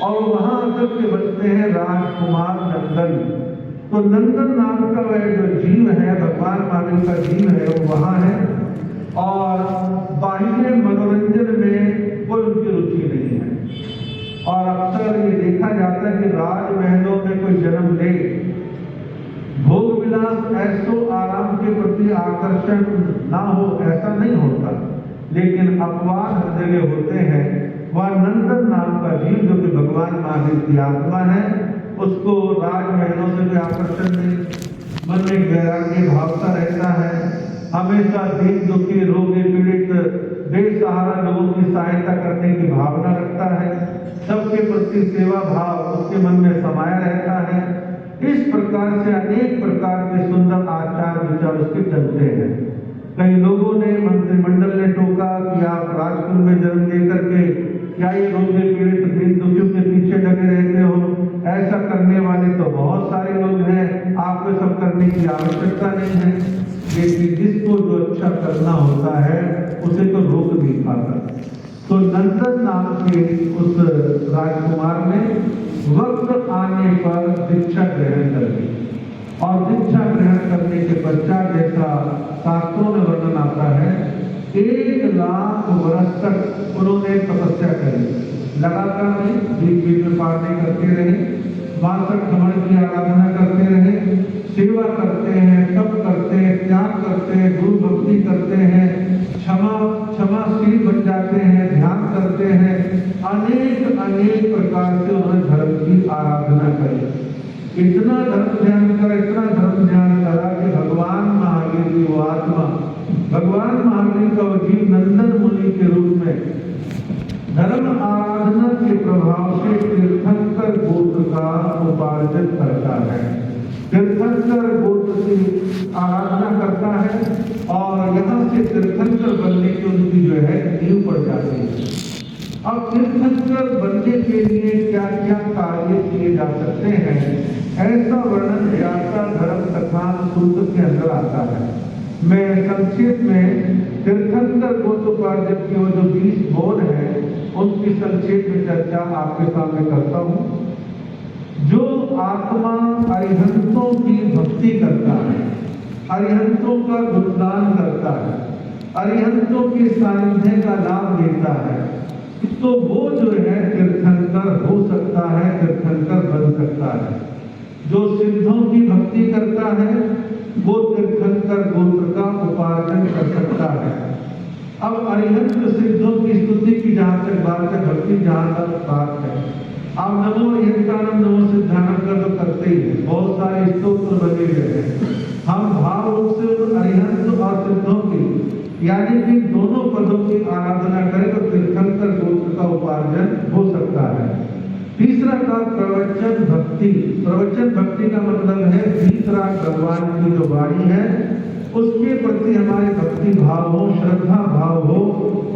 और वहां आकर के बनते हैं राजकुमार नंदन। तो नंदन नाम का वह जो जीव है, भगवान महावीर का जीव है, वो वहां है और बाह्य मनोरंजन में कोई उनकी रुचि नहीं है। और अक्सर ये देखा जाता है कि राजमहलों में कोई जन्म ले, भोग विलास ऐसो आराम के प्रति आकर्षण ना हो, ऐसा नहीं होता। लेकिन अपवाद हर जगह होते हैं। वह नंदन नाम का जीव जो कि भगवान महावीर की आत्मा है, उसको राजमहलों से कोई आकर्षण नहीं, मन में वैराग्य भावता रहता है, हमेशा दीन दुखी रोगी पीड़ित बेसहारा लोगों की सहायता करने की भावना रखता है, सबके प्रति सेवा भाव उसके मन में समाया रहता है। इस प्रकार से अनेक प्रकार के सुंदर आचार विचार उसके चलते हैं। कई लोगों ने, मंत्रिमंडल ने टोका कि आप राजकुल में जन्म लेकर के क्या ये रोगी पीड़ित दीन दुखियों के पीछे लगे रहते हो, ऐसा करने वाले तो बहुत सारे लोग हैं, आपको सब करने की आवश्यकता नहीं है। लेकिन जिसको जो अच्छा करना होता है उसे तो रोक नहीं पाता। तो नंदन नाम के उस राजकुमार ने वक्त आने पर दीक्षा ग्रहण कर ली और दीक्षा ग्रहण करने के पश्चात जैसा शास्त्रों में वर्णन आता है 1 लाख वर्ष तक उन्होंने तपस्या करी, लगातार नहीं, बीच बीच में पारने करते रहे, वासक भ्रमण की आराधना करते रहे, सेवा करते हैं, तप करते हैं, त्याग करते हैं, गुरु भक्ति करते हैं, क्षमाशील बन जाते हैं, ध्यान करते हैं, अनेक अनेक प्रकार से उन्होंने धर्म की आराधना करी। इतना धर्म ध्यान करा, इतना धर्म ध्यान करा कि भगवान महावीर की वो आत्मा, भगवान महावीर का वो जीव नंदन मुनि के रूप में धर्म आराधना के प्रभाव से तीर्थंकर गोत्र का उपार्जन करता है, तीर्थंकर गोत्र की आराधना करता है और यहाँ से तीर्थंकर बनने की उनकी जो है नींव पड़ जाती है। अब तीर्थंकर बनने के लिए क्या क्या कार्य किए जा सकते हैं, ऐसा वर्णन व्यासा धर्म कथा सूत्र के अंदर आता है। मैं संक्षेप में तीर्थंकर गोत्र उपार्जन की वो जो 20 बोध है उनकी संक्षेप में चर्चा आपके सामने करता हूं। जो आत्मा अरिहंतों की भक्ति करता है, अरिहंतों का गुणगान करता है, अरिहंतों के सानिध्य का लाभ लेता है, तो वो जो है तीर्थंकर हो सकता है, तीर्थंकर बन सकता है। जो सिद्धों की भक्ति करता है वो तीर्थंकर गोत्र का उपार्जन कर सकता है। अब अरिहंत सिद्धों की स्तुति की जहां तक बात है, भक्ति जहां तक बात है, आप नमो अरिहंतानम नमो सिद्धानम कर तो करते ही हैं, बहुत सारे स्तोत्र बने हुए हैं। हम भाव रूप से उन अरिहंत और सिद्धों की यानी कि दोनों पदों की आराधना करें तो तीर्थंकर गोत्र का उपार्जन हो सकता है। तीसरा का प्रवचन भक्ति। प्रवचन भक्ति का मतलब है भीतराग भगवान की जो वाणी है उसके प्रति हमारे भक्ति भाव हो, श्रद्धा भाव हो,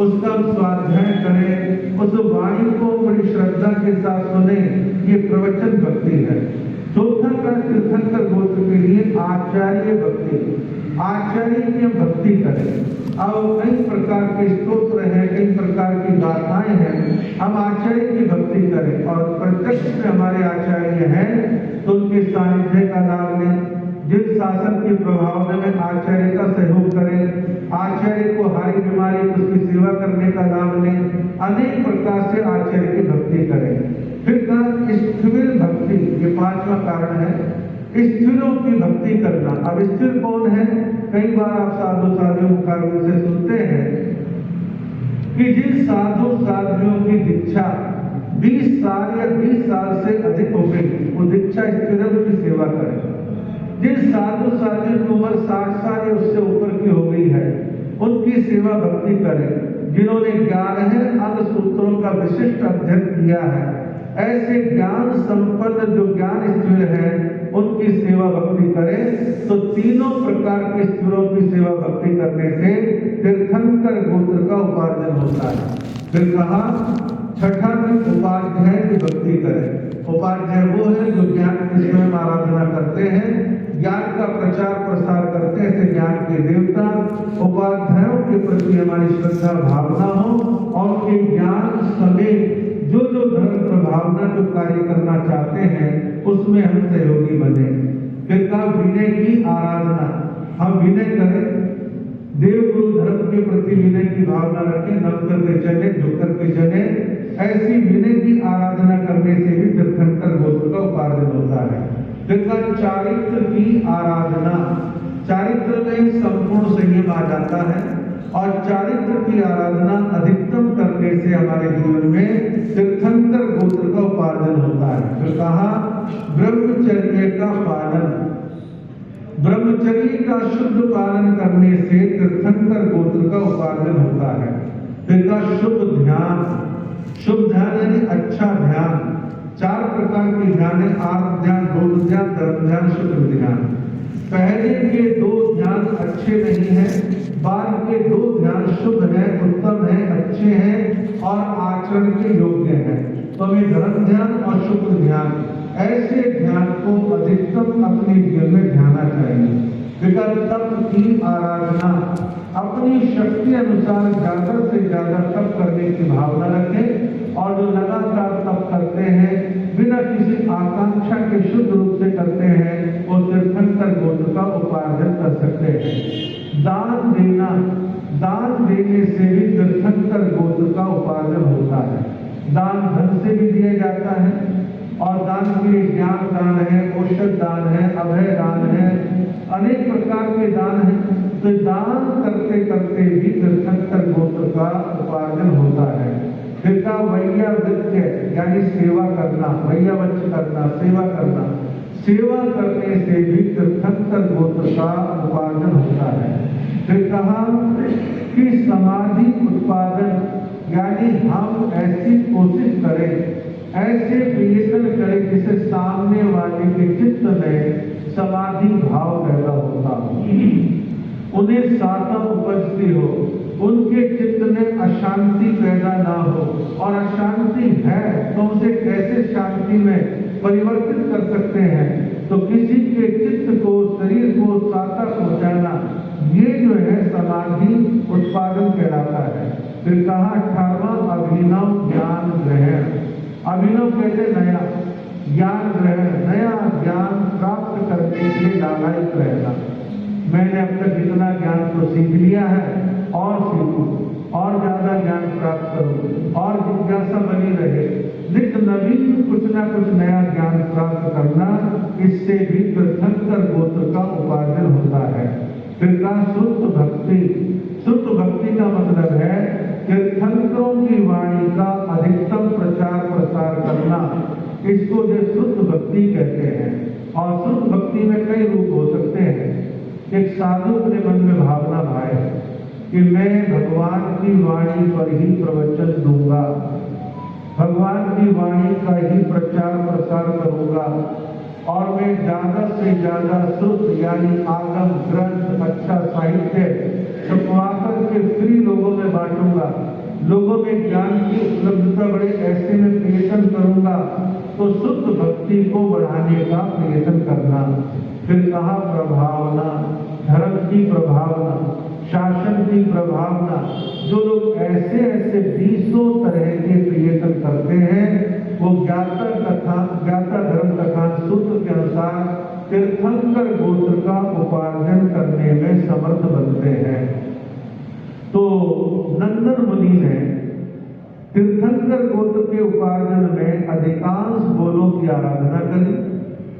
उसका स्वाध्याय करें, उस वाणी को बड़ी श्रद्धा के साथ सुने, ये प्रवचन भक्ति है। चौथा का तीर्थंकर गोत्र के लिए आचार्य भक्ति। आचार्य की हम भक्ति करें। अब कई प्रकार के स्तोत्र हैं, कई प्रकार की गाथाएं हैं, हम आचार्य की भक्ति करें और प्रत्यक्ष में हमारे आचार्य हैं तो उनके सानिध्य का लाभ लें। जिस शासन के प्रभाव में आचार्य का सहयोग करें, आचार्य को हारी बीमारी उसकी सेवा करने का लाभ लें, अनेक प्रकार से आचार्य की भक्ति करें। फिर का स्थिर भक्ति, ये पांचवा कारण है, स्थिरों की भक्ति करना। अब स्थिर कौन है? कई बार आप साधु साधियों मुखारबिंद से सुनते हैं कि जिन साधु साधियों की दीक्षा 20 साल या 20 साल से अधिक हो गई, वो दीक्षा स्थिरों की सेवा करें। जिन साधु साधियों की उम्र 60 साल या उससे ऊपर की हो गई है, उनकी सेवा भक्ति करें। जिन्होंने ज्ञान है अंग सूत्रों का विशिष्ट अध्ययन किया है, ऐसे ज्ञान संपन्न जो ज्ञान स्थिर है उनकी सेवा भक्ति करें। तो तीनों प्रकार के स्थिरों की सेवा भक्ति करने से तीर्थंकर गोत्र का उपार्जन होता है। फिर कहा छठा की उपाध्याय की भक्ति करें। उपाध्याय वो है जो ज्ञान की स्वयं आराधना करते हैं, ज्ञान का प्रचार प्रसार करते हैं, ऐसे ज्ञान के देवता। उपाध्यायों के प्रति हमारी श्रद्धा भावना हो और उनके ज्ञान समेत जो जो धर्म प्रभावना जो कार्य करना चाहते हैं उसमें हम सहयोगी बने। फिर कहा विनय की आराधना। हम विनय करें, देव गुरु धर्म के प्रति विनय की भावना रखें, नम करके चले, झुक करके चले। ऐसी विनय की आराधना करने से भी तीर्थंकर गोत्र का उपार्जन होता है। फिर कहा चारित्र की आराधना। चारित्र में संपूर्ण संयम आ जाता है और चारित्र की आराधना अधिकतम करने से हमारे जीवन में तीर्थंकर गोत्र का उपार्जन होता है। फिर कहा ब्रह्मचर्य का पालन। ब्रह्मचर्य का शुद्ध पालन करने से तीर्थंकर गोत्र का उपार्जन होता है। फिर कहा शुभ ध्यान। शुभ ध्यान यानी अच्छा ध्यान। 4 प्रकार के ध्यान है, आत्म ध्यान, बोध ध्यान, धर्म ध्यान, शुक्र ध्यान। पहले के 2 ध्यान अच्छे नहीं है, बाद के 2 ध्यान शुभ है, उत्तम है, अच्छे हैं और आचरण के योग्य हैं। तो हमें धर्म ध्यान और शुक्र ध्यान, ऐसे ध्यान को अधिकतम अपने जीवन में ध्याना चाहिए। विगत तप की आराधना। अपनी शक्ति अनुसार ज्यादा से ज्यादा तप करने की भावना रखें और जो लगातार तप करते हैं बिना किसी आकांक्षा के शुद्ध रूप से करते हैं वो तीर्थंकर गोत्र का उपार्जन कर सकते हैं। दान देना। दान देने से भी तीर्थंकर गोत्र का उपार्जन होता है। दान धन से भी दिया जाता है और दान के लिए ज्ञान दान है, औषध दान है, अभय दान है, अनेक प्रकार के दान हैं। तो दान करते करते भी तीर्थंकर गोत्र का उपार्जन होता है। फिर का वैयावृत्य यानी सेवा करना, वैयावच करना, सेवा करना। सेवा करने से भी तीर्थंकर गोत्र का उपार्जन होता है। फिर कहा कि समाधि उत्पादन यानी हम ऐसी कोशिश करें, ऐसे प्रयत्न करें जिससे सामने वाले के चित्त में समाधि भाव पैदा होता हो, उन्हें साता उपजती हो, उनके चित्त में अशांति पैदा ना हो। और अशांति है तो उसे कैसे शांति में परिवर्तित कर सकते हैं? तो किसी के चित्त को, शरीर को साता पहुंचाना, ये जो है समाधि उत्पादन कहलाता है। फिर कहा 18वां अभिनव ज्ञान ग्रहण। अभिनव कहते नया, ज्ञान ग्रहण, नया ज्ञान प्राप्त करने के लिए लालायित रहना। मैंने अब तक जितना ज्ञान को सीख लिया है और सीखूं, और ज्यादा ज्ञान प्राप्त करूं, और जिज्ञासा बनी रहे, नित्य नवीन कुछ ना कुछ नया ज्ञान प्राप्त करना, इससे भी तीर्थंकर गोत्र का उपार्जन होता है। फिर कहा शुद्ध भक्ति। शुद्ध भक्ति का मतलब है तीर्थंकरों की वाणी का अधिकतम प्रचार प्रसार करना, इसको जो शुद्ध भक्ति कहते हैं। और शुद्ध भक्ति में कई रूप हो सकते हैं। एक साधु अपने मन में भावना भाए कि मैं भगवान की वाणी पर ही प्रवचन दूंगा, भगवान की वाणी का ही प्रचार प्रसार करूंगा, और मैं ज्यादा से ज्यादा शुद्ध यानी आगम ग्रंथ अच्छा साहित्य छपवा करके फ्री लोगों में बांटूंगा, लोगों में ज्ञान की उपलब्धता बढ़े ऐसे में प्रयत्न करूंगा। तो शुद्ध भक्ति को बढ़ाने का प्रयत्न करना। फिर कहा प्रभावना, धर्म की प्रभावना, शासन की प्रभावना। जो लोग ऐसे ऐसे 20 तरह के प्रयत्न करते हैं, वो ज्ञाता धर्म कथा सूत्र के अनुसार तीर्थंकर गोत्र का उपार्जन करने में समर्थ बनते हैं। तो नंदन मुनि ने तीर्थंकर गोत्र के उपार्जन में अधिकांश गोलों की आराधना करी।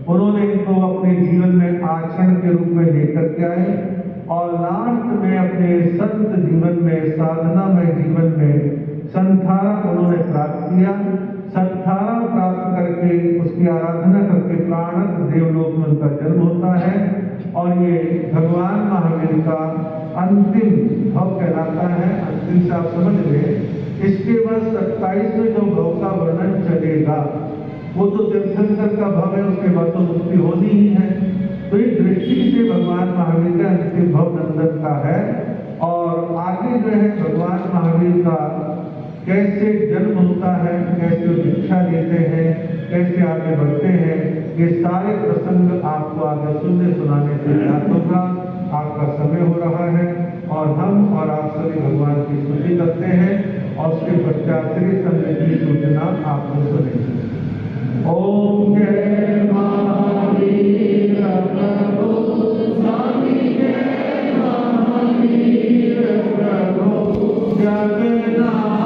उन्होंने इनको अपने जीवन में आचरण के रूप में लेकर के आए, और लास्ट में अपने संत जीवन में, साधनामय जीवन में संथारा उन्होंने प्राप्त किया। संथारा प्राप्त करके उसकी आराधना करके प्राणक देवलोक में उनका जन्म होता है, और ये भगवान महावीर का अंतिम भव कहलाता है। अंतिम से आप समझ लें। इसके बाद 27वें जो भव का वर्णन चलेगा वो तो तीर्थंकर का भव है, उसके बाद तो मुक्ति होनी ही है। तो इस दृष्टि से भगवान महावीर का अंतिम भव नंदन का है। और आगे जो है भगवान महावीर का कैसे जन्म होता है, कैसे दीक्षा लेते हैं, कैसे आगे बढ़ते हैं, ये सारे प्रसंग आपको आगे सुनाने से याद होगा। आपका समय हो रहा है और हम और आप सभी भगवान की स्तुति करते हैं, और उसके पश्चात श्री संघ की सूचना आपको सुनेंगे। ओम जय महावीर प्रभु स्वामी, जय महावीर प्रभु जगन्नाथ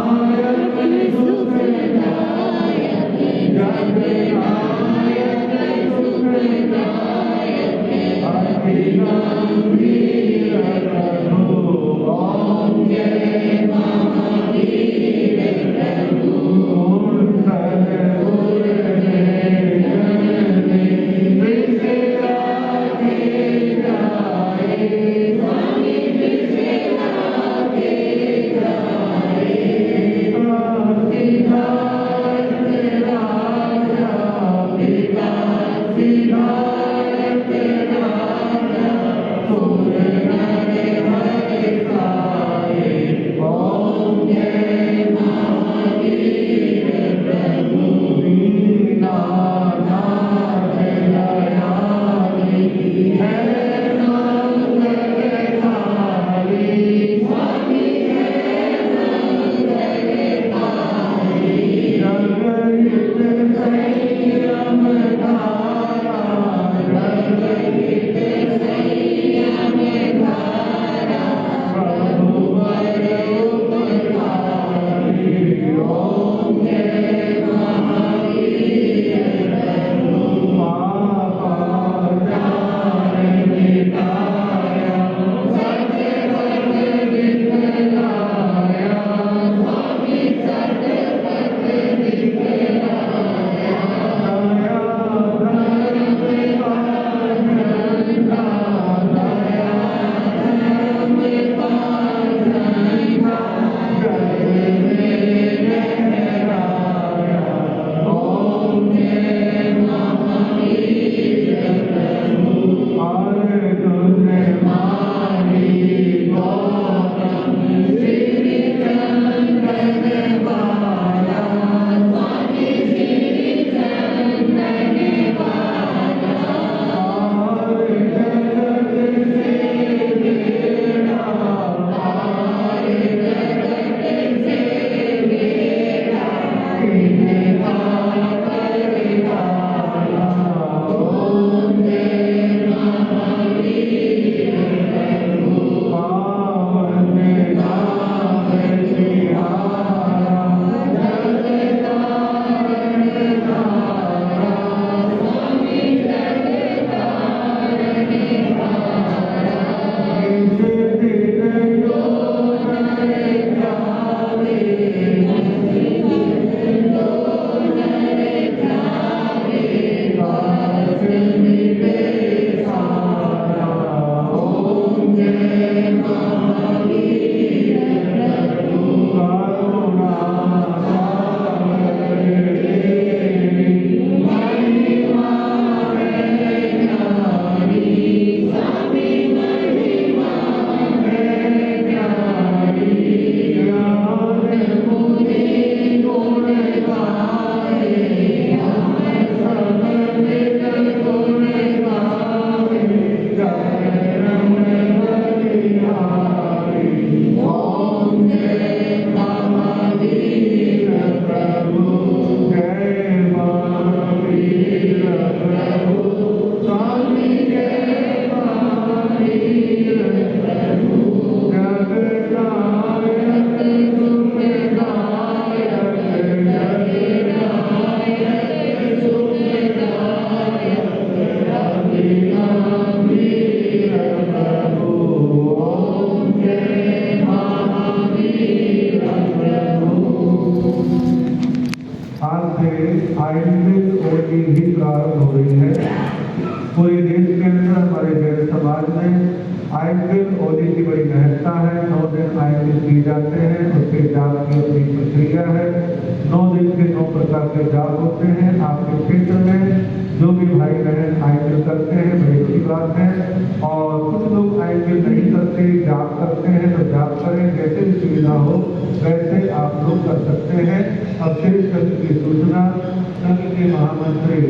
आयंतिल होली की बड़ी महत्ता है। 9 दिन आयंतिल किए जाते हैं, उसके जाप की अपनी प्रक्रिया है। 9 दिन के 9 प्रकार के जाप होते हैं। आपके क्षेत्र में जो भी भाई बहन आयंतिल करते हैं बड़ी अच्छी बात है, और कुछ लोग आयंतिल नहीं करते, जाप करते हैं तो जाप करें, जैसे भी सुविधा हो वैसे आप लोग कर सकते हैं। अब शेष संघ की सूचना संघ के महामंत्री